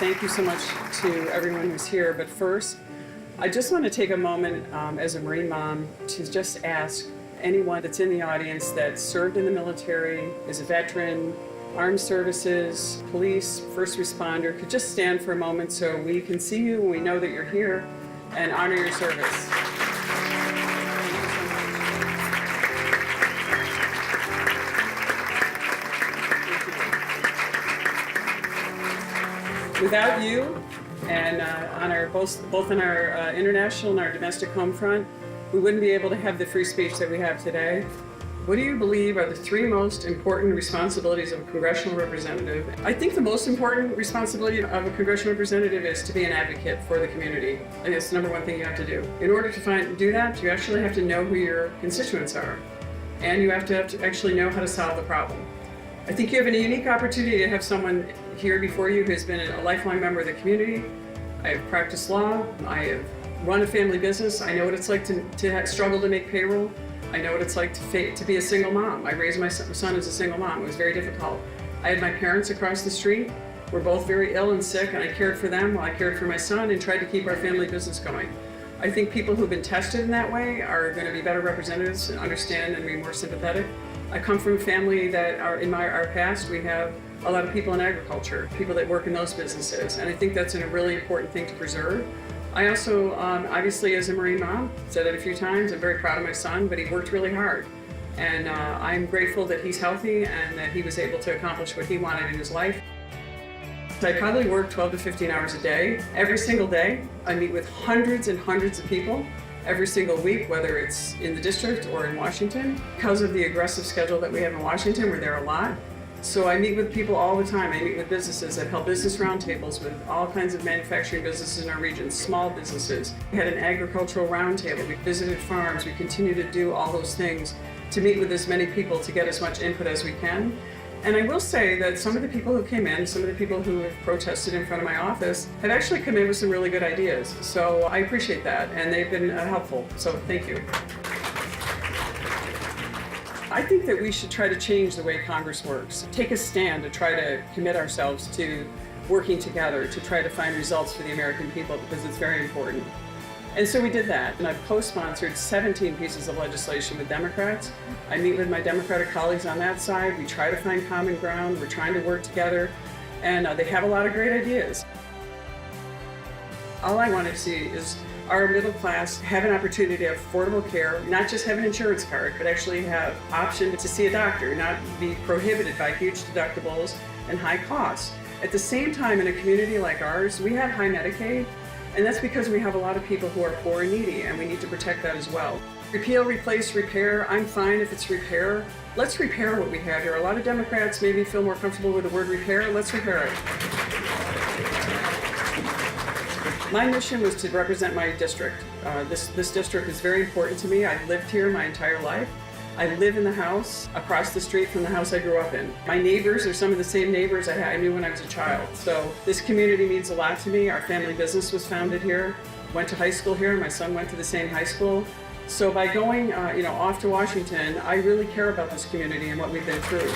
thank you so much to everyone who's here. But first, I just want to take a moment as a Marine mom to just ask anyone that's in the audience that served in the military, is a veteran, armed services, police, first responder, could just stand for a moment so we can see you and we know that you're here and honor your service. Without you, and on our both on our international and our domestic home front, we wouldn't be able to have the free speech that we have today. What do you believe are the three most important responsibilities of a congressional representative? I think the most important responsibility of a congressional representative is to be an advocate for the community. And it's the number one thing you have to do. In order to do that, you actually have to know who your constituents are. And you have to actually know how to solve the problem. I think you have a unique opportunity to have someone here before you who's been a lifelong member of the community. I have practiced law. I have run a family business. I know what it's like to struggle to make payroll. I know what it's like to be a single mom. I raised my son as a single mom. It was very difficult. I had my parents across the street. We're both very ill and sick, and I cared for them while I cared for my son and tried to keep our family business going. I think people who've been tested in that way are going to be better representatives and understand and be more sympathetic. I come from a family that in our past, we have a lot of people in agriculture, people that work in those businesses, and I think that's a really important thing to preserve. I also, obviously as a Marine mom, said it a few times, I'm very proud of my son, but he worked really hard. And I'm grateful that he's healthy and that he was able to accomplish what he wanted in his life. I probably work 12 to 15 hours a day. Every single day, I meet with hundreds and hundreds of people every single week, whether it's in the district or in Washington. Because of the aggressive schedule that we have in Washington, we're there a lot. So I meet with people all the time. I meet with businesses. I've held business roundtables with all kinds of manufacturing businesses in our region, small businesses. We had an agricultural roundtable. We visited farms. We continue to do all those things to meet with as many people to get as much input as we can. And I will say that some of the people who came in, some of the people who have protested in front of my office, have actually come in with some really good ideas. So I appreciate that, and they've been helpful. So thank you. I think that we should try to change the way Congress works. Take a stand to try to commit ourselves to working together to try to find results for the American people, because it's very important. And so we did that, and I've co-sponsored 17 pieces of legislation with Democrats. I meet with my Democratic colleagues on that side. We try to find common ground. We're trying to work together, and they have a lot of great ideas. All I want to see is our middle class have an opportunity to have affordable care, not just have an insurance card, but actually have option to see a doctor, not be prohibited by huge deductibles and high costs. At the same time, in a community like ours, we have high Medicaid, and that's because we have a lot of people who are poor and needy, and we need to protect that as well. Repeal, replace, repair, I'm fine if it's repair. Let's repair what we have here. A lot of Democrats maybe feel more comfortable with the word repair. Let's repair it. My mission was to represent my district. This district is very important to me. I've lived here my entire life. I live in the house across the street from the house I grew up in. My neighbors are some of the same neighbors I knew when I was a child. So this community means a lot to me. Our family business was founded here. Went to high school here. My son went to the same high school. So by going off to Washington, I really care about this community and what we've been through.